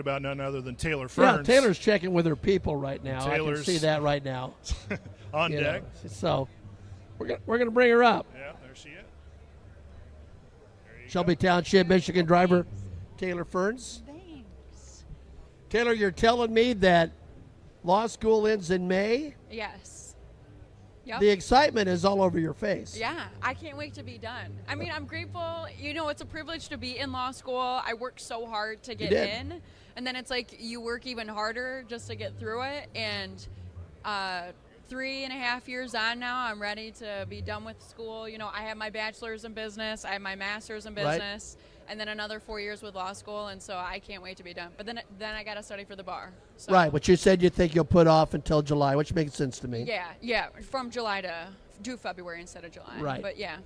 about none other than Taylor Ferns. Yeah, Taylor's checking with her people right now. Taylor's I can see that right now. on deck. So we're gonna bring her up. Yeah, there she is. Shelby Township, Michigan driver Taylor Ferns. Thanks. Taylor, you're telling me that law school ends in May? Yes. Yep. The excitement is all over your face. Yeah, I can't wait to be done. I mean, I'm grateful. You know, it's a privilege to be in law school. I worked so hard to get in, and then it's like you work even harder just to get through it. And 3.5 years on now, I'm ready to be done with school. You know, I have my bachelor's in business, I have my master's in business, and then another 4 years with law school, and so I can't wait to be done. But then I got to study for the bar. So. Right, but you said you think you'll put off until July, which makes sense to me. Yeah, from July to do February instead of July. Right. But yeah.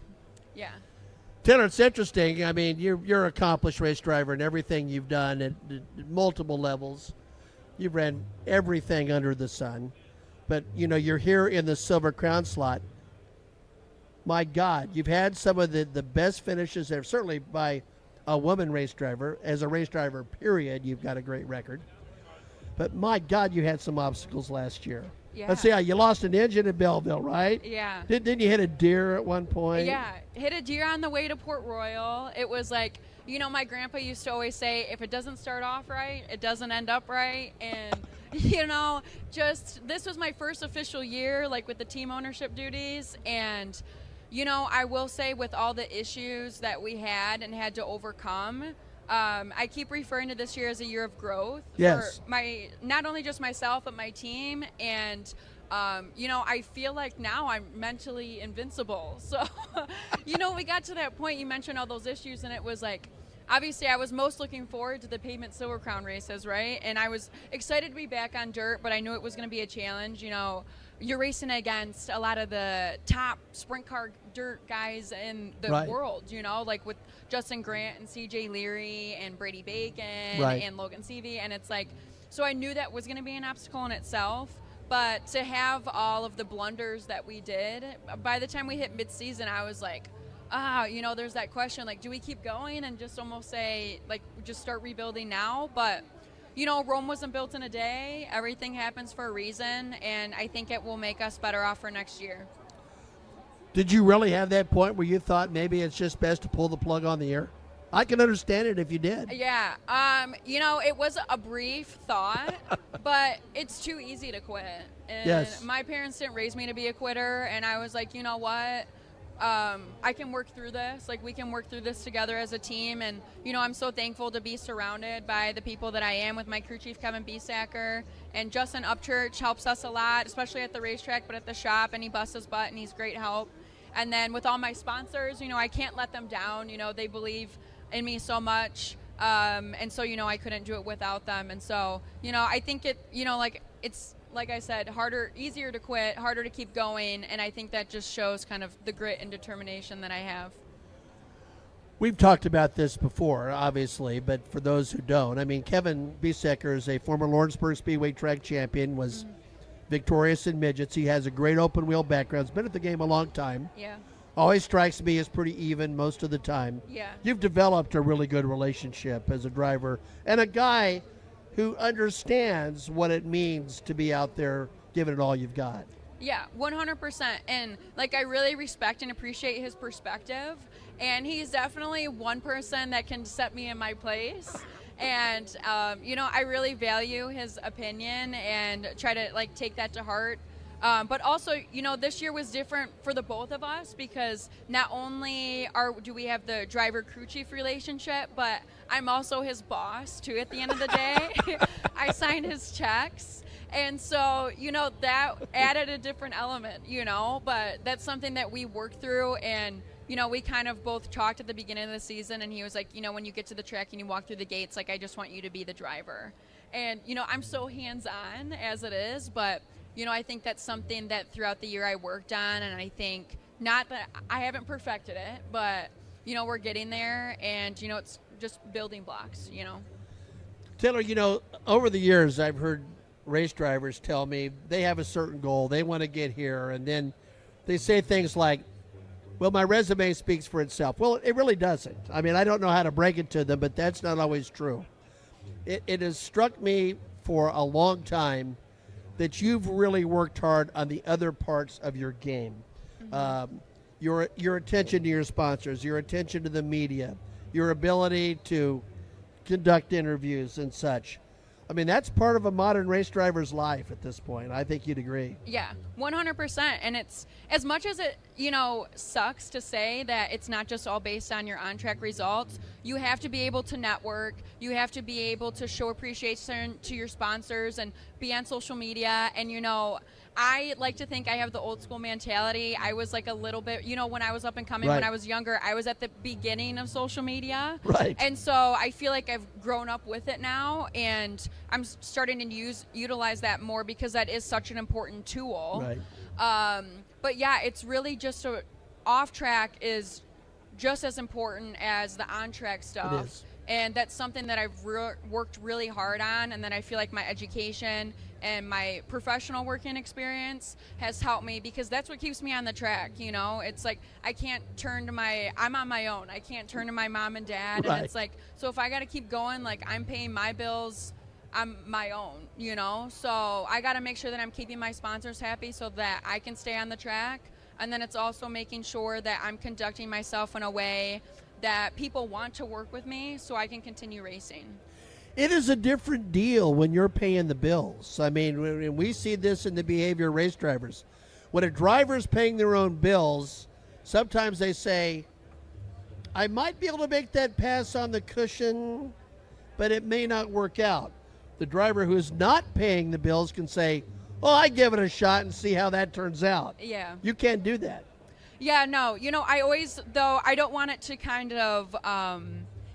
Taylor, it's interesting. I mean, you're an accomplished race driver, and everything you've done at multiple levels. You've ran everything under the sun. But, you know, you're here in the Silver Crown slot. My God, you've had some of the best finishes there, certainly by a woman race driver. As a race driver, period, you've got a great record. But, my God, you had some obstacles last year. Yeah. Let's see, you lost an engine in Belleville, right? Yeah. Didn't you hit a deer at one point? Yeah, hit a deer on the way to Port Royal. It was like, you know, my grandpa used to always say, if it doesn't start off right, it doesn't end up right. And, you know, just this was my first official year, like with the team ownership duties. And, you know, I will say with all the issues that we had and had to overcome, I keep referring to this year as a year of growth. Yes. For not only just myself, but my team. And, you know, I feel like now I'm mentally invincible. So, you know, we got to that point, you mentioned all those issues, and it was like, obviously I was most looking forward to the Pavement Silver Crown races, right? And I was excited to be back on dirt, but I knew it was going to be a challenge. You know, you're racing against a lot of the top sprint car dirt guys in the world, you know, like with Justin Grant and CJ Leary and Brady Bacon and Logan Seavey. And it's like, so I knew that was going to be an obstacle in itself. But to have all of the blunders that we did, by the time we hit mid-season, I was like, you know, there's that question, like, do we keep going and just almost say, like, just start rebuilding now? But, you know, Rome wasn't built in a day. Everything happens for a reason, and I think it will make us better off for next year. Did you really have that point where you thought maybe it's just best to pull the plug on the year? I can understand it if you did. Yeah. You know, it was a brief thought, but it's too easy to quit. And my parents didn't raise me to be a quitter, and I was like, you know what? I can work through this. Like, we can work through this together as a team. And, you know, I'm so thankful to be surrounded by the people that I am with my crew chief, Kevin Beicker. And Justin Upchurch helps us a lot, especially at the racetrack, but at the shop, and he busts his butt, and he's great help. And then with all my sponsors, you know, I can't let them down. You know, they believe in me so much. And so, you know, I couldn't do it without them. And so, you know, I think it, you know, like, it's, like I said, easier to quit, harder to keep going, and I think that just shows kind of the grit and determination that I have. We've talked about this before, obviously, but for those who don't, I mean, Kevin Beicker is a former Lawrenceburg Speedway track champion, was victorious in midgets. He has a great open wheel background. He's been at the game a long time. Yeah. Always strikes me as pretty even most of the time. Yeah. You've developed a really good relationship as a driver and a guy who understands what it means to be out there giving it all you've got. Yeah, 100%. And, like, I really respect and appreciate his perspective. And he's definitely one person that can set me in my place. And, you know, I really value his opinion and try to, like, take that to heart. But also, you know, this year was different for the both of us because not only do we have the driver-crew chief relationship, but I'm also his boss, too, at the end of the day. I sign his checks. And so, you know, that added a different element, you know, but that's something that we worked through. And, you know, we kind of both talked at the beginning of the season, and he was like, you know, when you get to the track and you walk through the gates, like, I just want you to be the driver. And, you know, I'm so hands-on as it is, but you know, I think that's something that throughout the year I worked on, and I think not that I haven't perfected it, but, you know, we're getting there, and, you know, it's just building blocks, you know. Taylor, you know, over the years I've heard race drivers tell me they have a certain goal, they want to get here, and then they say things like, well, my resume speaks for itself. Well, it really doesn't. I mean, I don't know how to break it to them, but that's not always true. it has struck me for a long time that you've really worked hard on the other parts of your game. Your attention to your sponsors, your attention to the media, your ability to conduct interviews and such. I mean, that's part of a modern race driver's life at this point. I think you'd agree. Yeah, 100%. And it's, as much as it, sucks to say that it's not just all based on your on-track results, you have to be able to network. You have to be able to show appreciation to your sponsors and be on social media. And, I like to think I have the old school mentality. I was like a little bit, when I was up and coming, Right. when I was younger, I was at the beginning of social media. Right. And so I feel like I've grown up with it now, and I'm starting to utilize that more because that is such an important tool. Right. But yeah, it's really just off track is just as important as the on track stuff. It is. And that's something that I've worked really hard on, and then I feel like my education and my professional working experience has helped me because that's what keeps me on the track. It's like I can't turn to I'm on my own. I can't turn to my mom and dad. Right. And it's like, so if I got to keep going, like I'm paying my bills, I'm my own, So I got to make sure that I'm keeping my sponsors happy so that I can stay on the track. And then it's also making sure that I'm conducting myself in a way that people want to work with me so I can continue racing. It is a different deal when you're paying the bills. I mean, when we see this in the behavior of race drivers. When a driver's paying their own bills, sometimes they say, I might be able to make that pass on the cushion, but it may not work out. The driver who's not paying the bills can say, I give it a shot and see how that turns out. Yeah. You can't do that. Yeah, no. I always, though, I don't want it to kind of,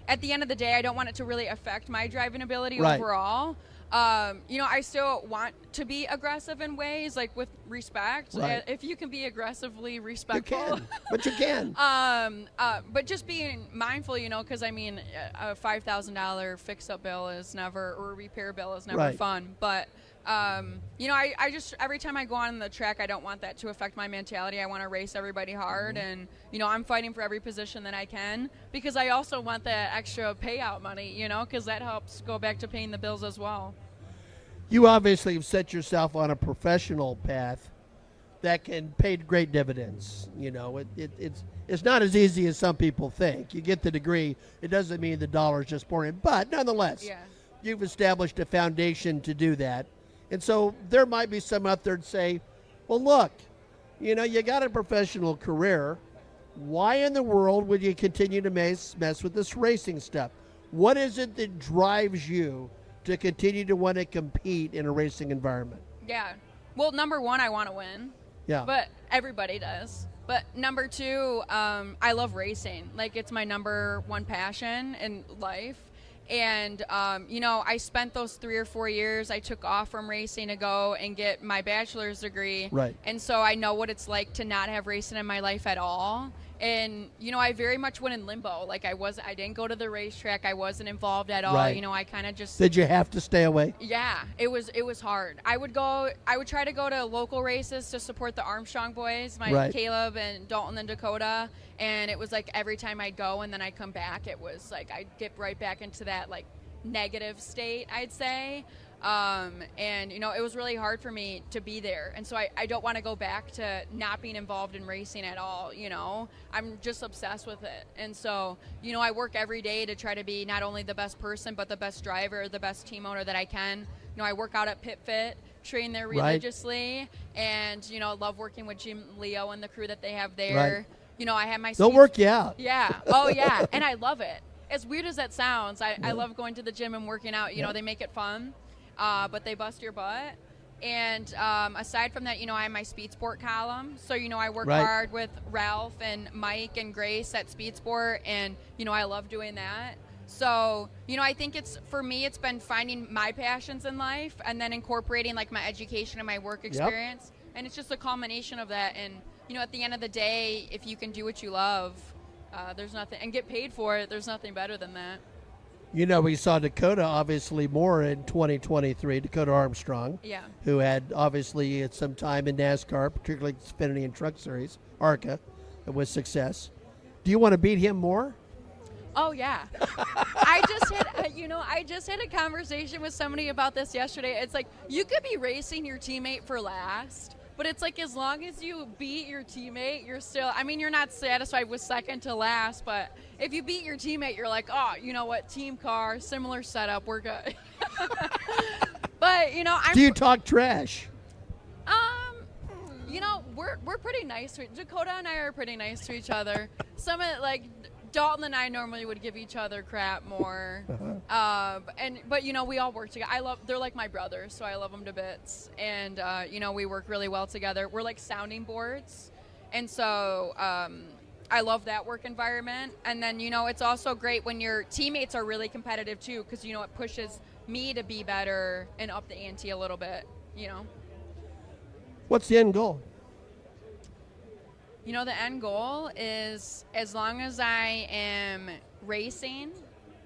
at the end of the day, I don't want it to really affect my driving ability Right. overall. I still want to be aggressive in ways, like with respect. Right. If you can be aggressively You respectful. can, but you can. But just being mindful, because I mean, a $5,000 fix-up bill is never, or a repair bill is never Right. fun. But I just, every time I go on the track, I don't want that to affect my mentality. I want to race everybody hard, and I'm fighting for every position that I can because I also want that extra payout money, because that helps go back to paying the bills as well. You obviously have set yourself on a professional path that can pay great dividends. It's not as easy as some people think. You get the degree, it doesn't mean the dollar's just pouring in, but nonetheless, Yeah. you've established a foundation to do that. And so there might be some out there that say, well, look, you got a professional career. Why in the world would you continue to mess with this racing stuff? What is it that drives you to continue to want to compete in a racing environment? Yeah. Well, number one, I want to win. Yeah. But everybody does. But number two, I love racing. Like, it's my number one passion in life. And, I spent those 3 or 4 years, I took off from racing to go and get my bachelor's degree. Right. And so I know what it's like to not have racing in my life at all. And, I very much went in limbo. Like, I didn't go to the racetrack. I wasn't involved at all. Right. I kind of just. Did you have to stay away? Yeah, it was hard. I would try to go to local races to support the Armstrong boys, Right. Caleb and Dalton and Dakota, and it was like every time I'd go and then I'd come back, it was like I'd get right back into that like negative state, I'd say. And it was really hard for me to be there, and so I don't want to go back to not being involved in racing at all. I'm just obsessed with it, and so I work every day to try to be not only the best person but the best driver, the best team owner that I can. I work out at Pit Fit, train there religiously, and love working with Jim Leo and the crew that they have there. Right. I have my They'll work you out. Yeah. Oh yeah, and I love it. As weird as that sounds, I love going to the gym and working out. They make it fun. But they bust your butt. And aside from that, I have my Speed Sport column. So, I work Right. hard with Ralph and Mike and Grace at Speed Sport. And, I love doing that. So, I think for me, it's been finding my passions in life and then incorporating like my education and my work experience. And it's just a culmination of that. And, at the end of the day, if you can do what you love, there's nothing, and get paid for it, there's nothing better than that. We saw Dakota obviously more in 2023, Dakota Armstrong, Yeah. who had obviously had some time in NASCAR, particularly Xfinity and Truck Series, ARCA, with success. Do you want to beat him more? Oh yeah, I just had a conversation with somebody about this yesterday. It's like you could be racing your teammate for last, but it's like as long as you beat your teammate, you're still. I mean, you're not satisfied with second to last, but if you beat your teammate, you're like, oh, you know what, team car, similar setup, we're good. But Do you talk trash? We're pretty nice. Dakota and I are pretty nice to each other. Some of like Dalton and I normally would give each other crap more. But we all work together. They're like my brothers, so I love them to bits. And we work really well together. We're like sounding boards, and so I love that work environment. And then it's also great when your teammates are really competitive too, because it pushes me to be better and up the ante a little bit. What's the end goal? The end goal is as long as I am racing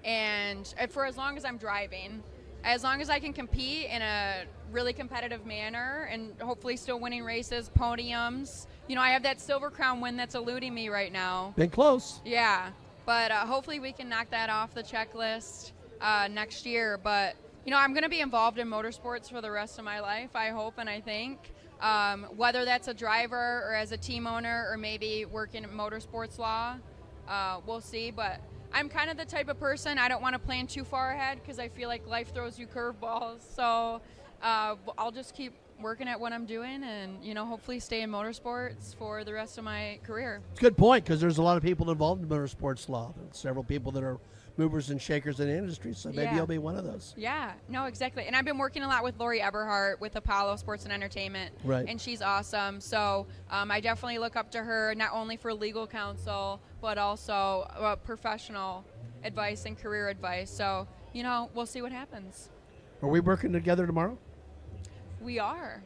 and for as long as I'm driving, as long as I can compete in a really competitive manner and hopefully still winning races, podiums. I have that Silver Crown win that's eluding me right now. Been close. Yeah, but hopefully we can knock that off the checklist next year. But, I'm going to be involved in motorsports for the rest of my life, I hope and I think. Whether that's a driver or as a team owner or maybe working in motorsports law, we'll see. But I'm kind of the type of person, I don't want to plan too far ahead because I feel like life throws you curveballs. So I'll just keep working at what I'm doing and, hopefully stay in motorsports for the rest of my career. It's a good point because there's a lot of people involved in motorsports law. There's several people that are movers and shakers in the industry, so maybe you'll be one of those. Yeah, no, exactly. And I've been working a lot with Lori Eberhardt with Apollo Sports and Entertainment, right? And she's awesome. So I definitely look up to her not only for legal counsel but also professional advice and career advice. So we'll see what happens. Are we working together tomorrow? We are.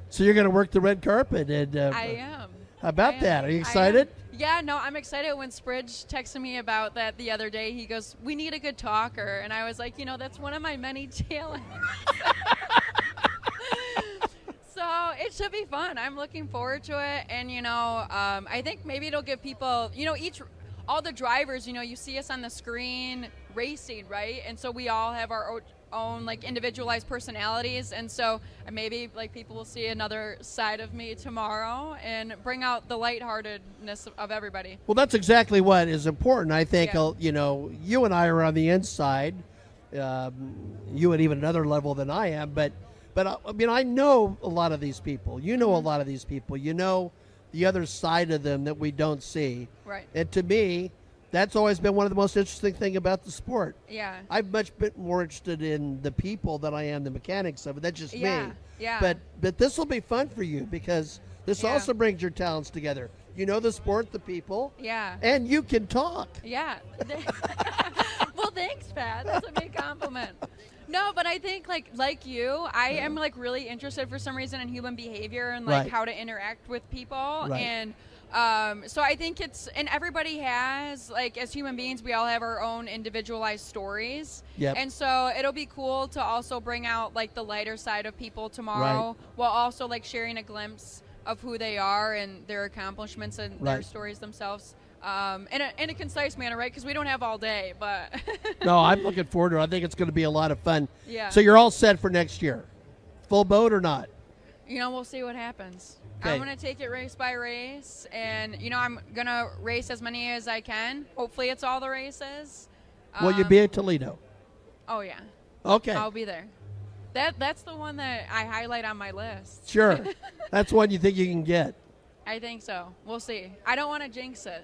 So you're going to work the red carpet, and I am. How about that? Are you excited? Yeah, no, I'm excited. When Spridge texted me about that the other day, he goes, "We need a good talker," and I was like, that's one of my many talents. So it should be fun. I'm looking forward to it, and I think maybe it'll give people, all the drivers, you see us on the screen racing, right? And so we all have our own like individualized personalities, and so maybe like people will see another side of me tomorrow and bring out the lightheartedness of everybody. Well, that's exactly what is important. I think you and I are on the inside, you at even another level than I am, but I know a lot of these people. A lot of these people. The other side of them that we don't see. Right. And to me, that's always been one of the most interesting things about the sport. Yeah. I've much been more interested in the people than I am the mechanics of it. That's just me. Yeah. But this will be fun for you because this also brings your talents together. The sport, the people. Yeah. And you can talk. Yeah. Well, thanks, Pat. That's a big compliment. No, but I think like you, I am like really interested for some reason in human behavior and like how to interact with people. Right. And so I think and everybody has, like, as human beings, we all have our own individualized stories. Yep. And so it'll be cool to also bring out like the lighter side of people tomorrow while also like sharing a glimpse of who they are and their accomplishments and their stories themselves. In a concise manner, right? Because we don't have all day, but. No, I'm looking forward to it. I think it's going to be a lot of fun. Yeah. So you're all set for next year? Full boat or not? We'll see what happens. Okay. I'm going to take it race by race, and, I'm going to race as many as I can. Hopefully it's all the races. Will you be at Toledo? Oh, yeah. Okay. I'll be there. That's the one that I highlight on my list. Sure. That's one you think you can get. I think so. We'll see. I don't want to jinx it.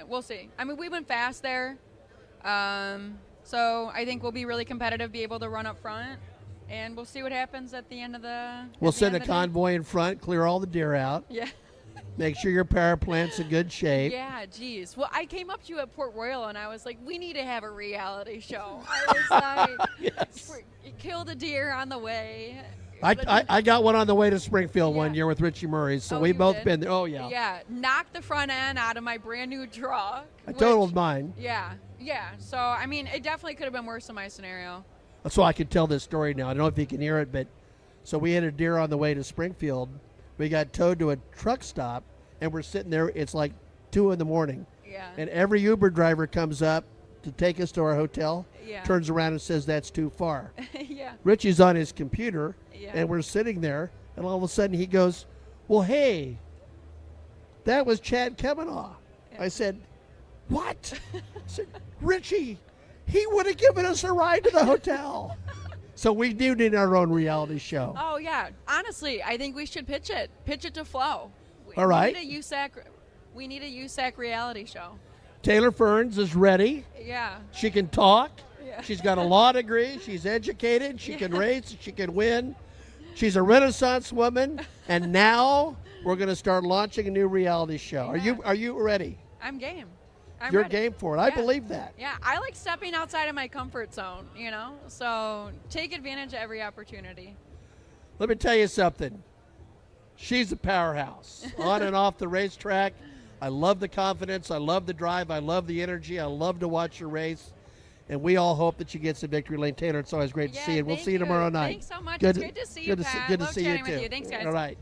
We'll see. I mean, we went fast there. So I think we'll be really competitive, be able to run up front. And we'll see what happens at the end of the. We'll send a convoy in front, clear all the deer out. Yeah. Make sure your power plant's in good shape. Yeah, geez. Well, I came up to you at Port Royal, and I was like, we need to have a reality show. I was like, yes. Kill the deer on the way. I got one on the way to Springfield one year with Richie Murray, so we both been there. Oh, yeah. Yeah, knocked the front end out of my brand new truck. I totaled mine. Yeah. So, I mean, it definitely could have been worse in my scenario. So I can tell this story now. I don't know if you can hear it, but so we had a deer on the way to Springfield. We got towed to a truck stop, and we're sitting there. It's like 2 a.m. Yeah. And every Uber driver comes up to take us to our hotel, Yeah. turns around and says that's too far. Yeah. Richie's on his computer, Yeah. and we're sitting there, and all of a sudden he goes, well, hey, that was Chad Kavanaugh. Yeah. I said, what? I said, Richie, he would have given us a ride to the hotel. So we do need our own reality show. Oh yeah. Honestly, I think we should pitch it. Pitch it to Flo. All right. We need a USAC reality show. Taylor Ferns is ready. Yeah. She can talk. Yeah. She's got a law degree. She's educated. She can race. She can win. She's a Renaissance woman. And now we're going to start launching a new reality show. Yeah. Are you ready? I'm game. I'm You're ready. game for it. I Yeah. believe that. Yeah, I like stepping outside of my comfort zone, you know? So take advantage of every opportunity. Let me tell you something. She's a powerhouse on and off the racetrack. I love the confidence. I love the drive. I love the energy. I love to watch her race. And we all hope that she gets the victory lane. Taylor, it's always great to see you. And we'll thank see you tomorrow night. Thanks so much. Good it's great to see you, good to Pat. good to Love see you chatting too. with you. Thanks, guys. All right.